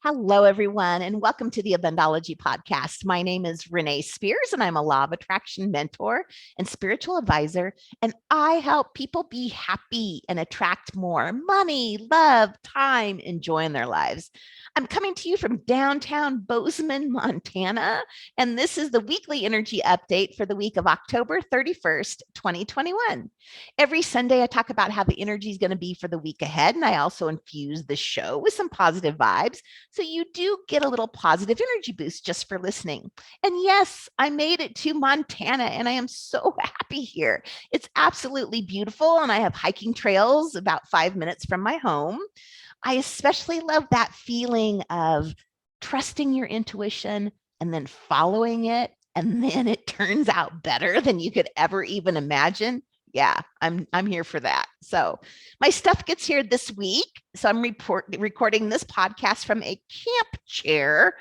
Hello, everyone, and welcome to the Abundology podcast. My name is Renee Spears, and I'm a law of attraction mentor and spiritual advisor. And I help people be happy and attract more money, love, time, and joy in their lives. I'm coming to you from downtown Bozeman, Montana, and this is the weekly energy update for the week of October 31st, 2021. Every Sunday, I talk about how the energy is going to be for the week ahead, and I also infuse the show with some positive vibes. So you do get a little positive energy boost just for listening. And yes, I made it to Montana and I am so happy here. It's absolutely beautiful. And I have hiking trails about 5 minutes from my home. I especially love that feeling of trusting your intuition and then following it. And then it turns out better than you could ever even imagine. Yeah, I'm here for that. So my stuff gets here this week. So I'm recording this podcast from a camp chair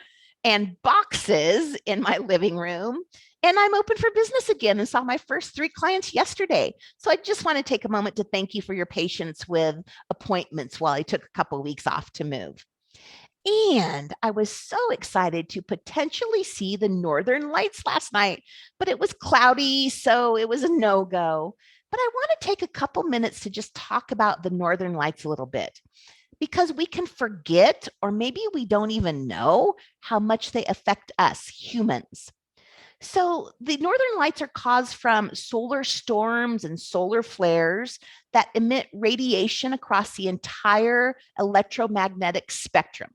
and boxes in my living room. And I'm open for business again and saw my first 3 clients yesterday. So I just want to take a moment to thank you for your patience with appointments while I took a couple of weeks off to move. And I was so excited to potentially see the Northern Lights last night, but it was cloudy, so it was a no-go. But I want to take a couple minutes to just talk about the Northern Lights a little bit because we can forget, or maybe we don't even know how much they affect us humans. So the Northern Lights are caused from solar storms and solar flares that emit radiation across the entire electromagnetic spectrum.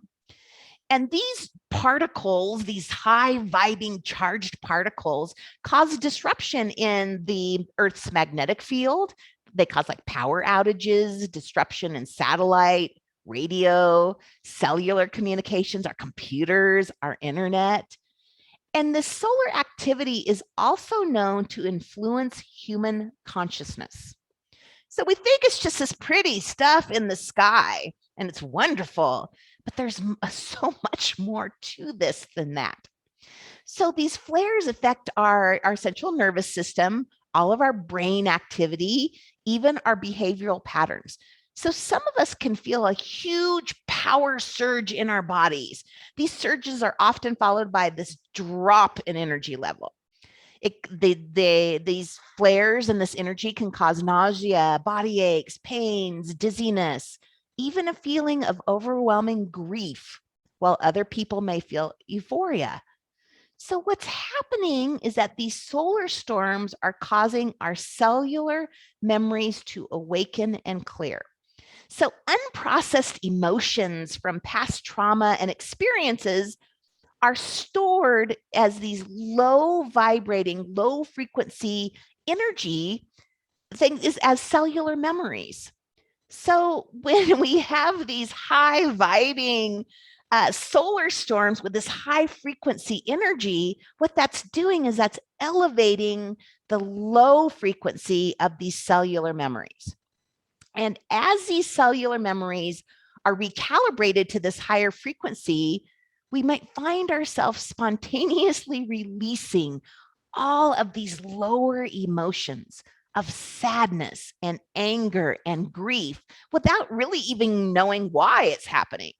And these particles, these high vibing charged particles, cause disruption in the Earth's magnetic field. They cause like power outages, disruption in satellite, radio, cellular communications, our computers, our internet. And this solar activity is also known to influence human consciousness. So we think it's just this pretty stuff in the sky and it's wonderful, but there's so much more to this than that. So these flares affect our central nervous system, all of our brain activity, even our behavioral patterns. So some of us can feel a huge power surge in our bodies. These surges are often followed by this drop in energy level. These flares and this energy can cause nausea, body aches, pains, dizziness, even a feeling of overwhelming grief, while other people may feel euphoria. So what's happening is that these solar storms are causing our cellular memories to awaken and clear. So unprocessed emotions from past trauma and experiences are stored as these low vibrating, low frequency energy things as cellular memories. So when we have these high vibing solar storms with this high frequency energy, what that's doing is that's elevating the low frequency of these cellular memories. And as these cellular memories are recalibrated to this higher frequency, we might find ourselves spontaneously releasing all of these lower emotions of sadness and anger and grief without really even knowing why it's happening.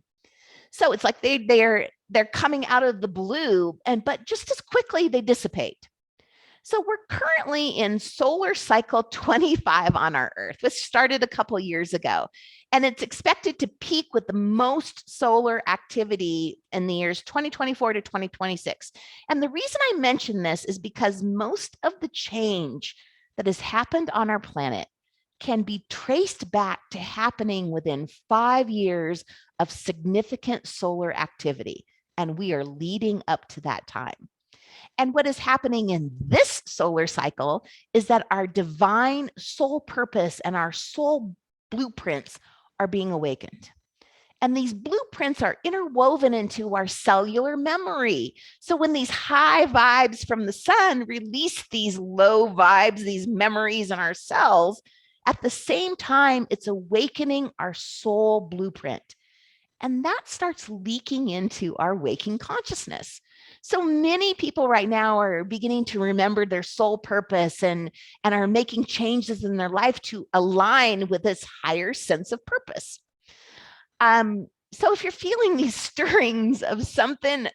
So it's like they're coming out of the blue, but just as quickly they dissipate. So we're currently in solar cycle 25 on our Earth, which started a couple years ago. And it's expected to peak with the most solar activity in the years 2024 to 2026. And the reason I mention this is because most of the change that has happened on our planet can be traced back to happening within 5 years of significant solar activity. And we are leading up to that time. And what is happening in this solar cycle is that our divine soul purpose and our soul blueprints are being awakened. And these blueprints are interwoven into our cellular memory. So when these high vibes from the sun release these low vibes, these memories in our cells, at the same time, it's awakening our soul blueprint. And that starts leaking into our waking consciousness. So many people right now are beginning to remember their soul purpose and are making changes in their life to align with this higher sense of purpose. So if you're feeling these stirrings of something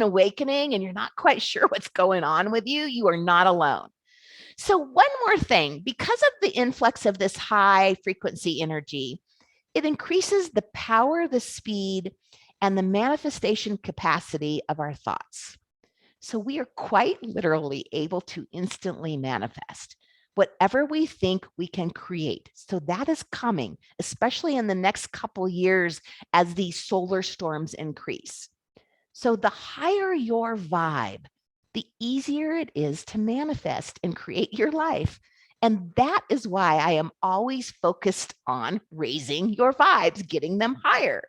awakening and you're not quite sure what's going on with you, you are not alone. So one more thing, because of the influx of this high frequency energy, it increases the power, the speed, and the manifestation capacity of our thoughts. So we are quite literally able to instantly manifest whatever we think we can create. So that is coming, especially in the next couple years as these solar storms increase. So the higher your vibe, the easier it is to manifest and create your life. And that is why I am always focused on raising your vibes, getting them higher.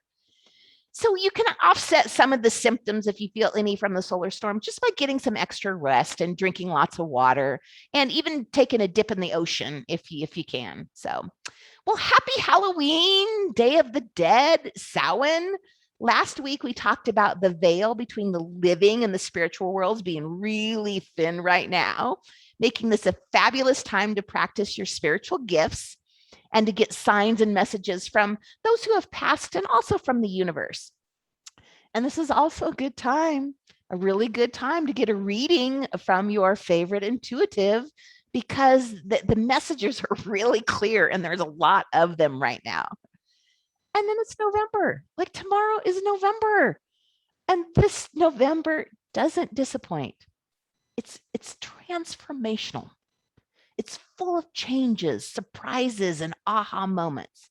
So you can offset some of the symptoms if you feel any from the solar storm just by getting some extra rest and drinking lots of water and even taking a dip in the ocean if you can. So, well, happy Halloween, Day of the Dead, Samhain. Last week we talked about the veil between the living and the spiritual worlds being really thin right now, making this a fabulous time to practice your spiritual gifts and to get signs and messages from those who have passed and also from the universe. And this is also a good time, a really good time to get a reading from your favorite intuitive because the messages are really clear and there's a lot of them right now. And then it's November. Like tomorrow is November. And this November doesn't disappoint. It's transformational. It's full of changes, surprises, and aha moments.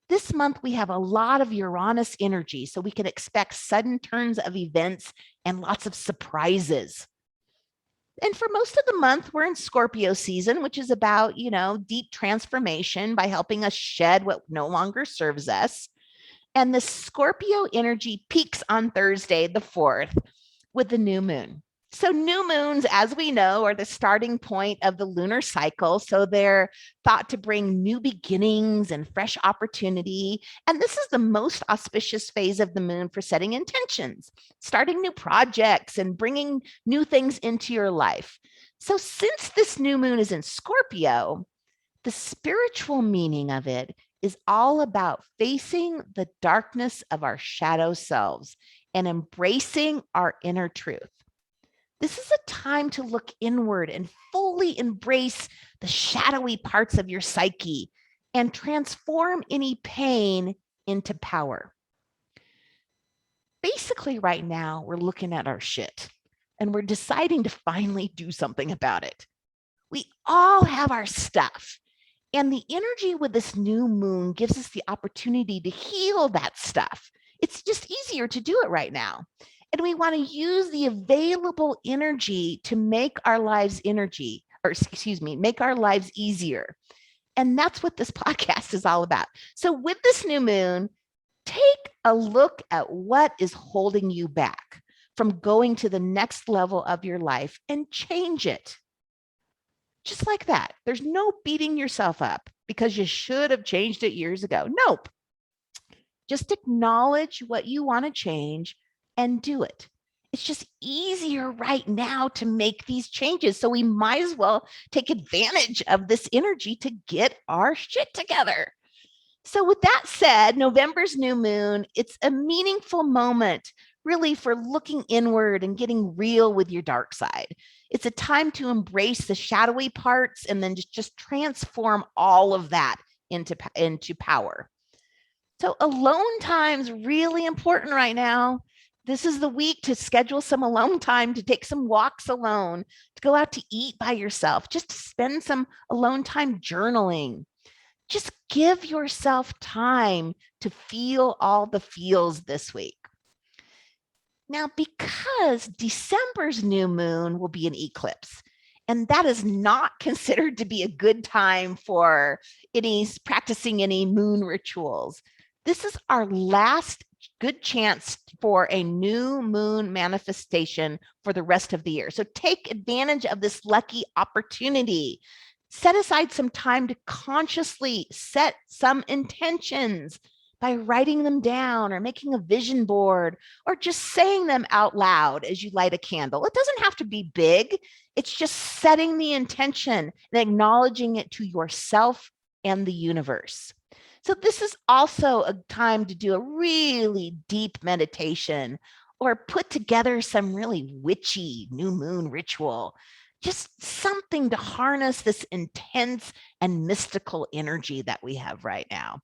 This month, we have a lot of Uranus energy, so we can expect sudden turns of events and lots of surprises. And for most of the month, we're in Scorpio season, which is about, deep transformation by helping us shed what no longer serves us. And the Scorpio energy peaks on Thursday, the 4th, with the new moon. So new moons, as we know, are the starting point of the lunar cycle. So they're thought to bring new beginnings and fresh opportunity. And this is the most auspicious phase of the moon for setting intentions, starting new projects and bringing new things into your life. So since this new moon is in Scorpio, the spiritual meaning of it is all about facing the darkness of our shadow selves and embracing our inner truth. This is a time to look inward and fully embrace the shadowy parts of your psyche and transform any pain into power. Basically, right now, we're looking at our shit and we're deciding to finally do something about it. We all have our stuff. And the energy with this new moon gives us the opportunity to heal that stuff. It's just easier to do it right now. And we want to use the available energy to make our lives make our lives easier. And that's what this podcast is all about. So with this new moon, take a look at what is holding you back from going to the next level of your life and change it. Just like that. There's no beating yourself up because you should have changed it years ago. Nope. Just acknowledge what you want to change and do it. It's just easier right now to make these changes. So we might as well take advantage of this energy to get our shit together. So with that said, November's new moon, it's a meaningful moment really for looking inward and getting real with your dark side. It's a time to embrace the shadowy parts and then just transform all of that into power. So alone time's really important right now. This is the week to schedule some alone time, to take some walks alone, to go out to eat by yourself, just to spend some alone time journaling. Just give yourself time to feel all the feels this week. Now, because December's new moon will be an eclipse, and that is not considered to be a good time for practicing any moon rituals. This is our last good chance for a new moon manifestation for the rest of the year. So take advantage of this lucky opportunity. Set aside some time to consciously set some intentions by writing them down or making a vision board or just saying them out loud as you light a candle. It doesn't have to be big. It's just setting the intention and acknowledging it to yourself and the universe. So this is also a time to do a really deep meditation or put together some really witchy new moon ritual. Just something to harness this intense and mystical energy that we have right now.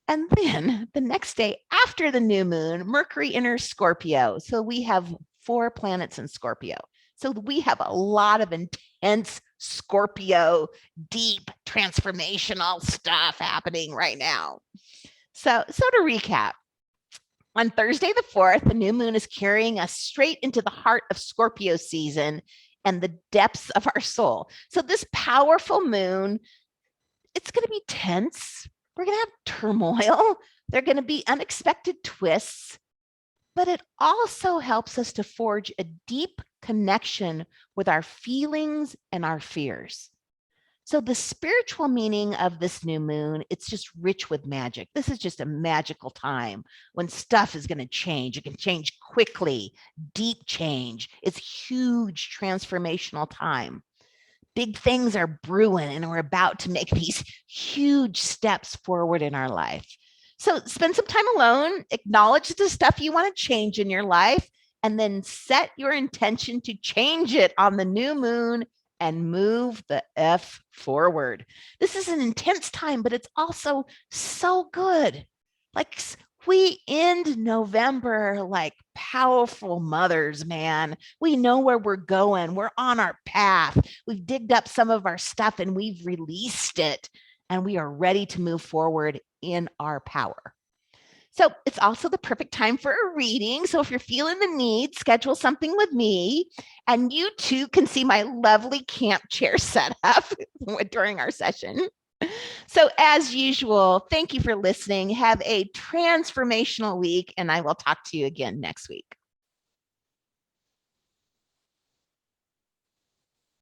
And then the next day after the new moon, Mercury enters Scorpio. So we have 4 planets in Scorpio. So we have a lot of intense Scorpio, deep transformational stuff happening right now. So to recap, on Thursday the 4th, the new moon is carrying us straight into the heart of Scorpio season and the depths of our soul. So this powerful moon, it's going to be tense. We're going to have turmoil. There are going to be unexpected twists, but it also helps us to forge a deep connection with our feelings and our fears. So the spiritual meaning of this new moon, it's just rich with magic. This is just a magical time when stuff is going to change. It can change quickly, deep change. It's huge transformational time. Big things are brewing and we're about to make these huge steps forward in our life. So spend some time alone, acknowledge the stuff you want to change in your life, and then set your intention to change it on the new moon and move the F forward. This is an intense time, but it's also so good. Like we end November like powerful mothers, man. We know where we're going. We're on our path. We've digged up some of our stuff and we've released it, and we are ready to move forward in our power. So it's also the perfect time for a reading. So if you're feeling the need, schedule something with me, and you too can see my lovely camp chair setup during our session. So as usual, thank you for listening. Have a transformational week, and I will talk to you again next week.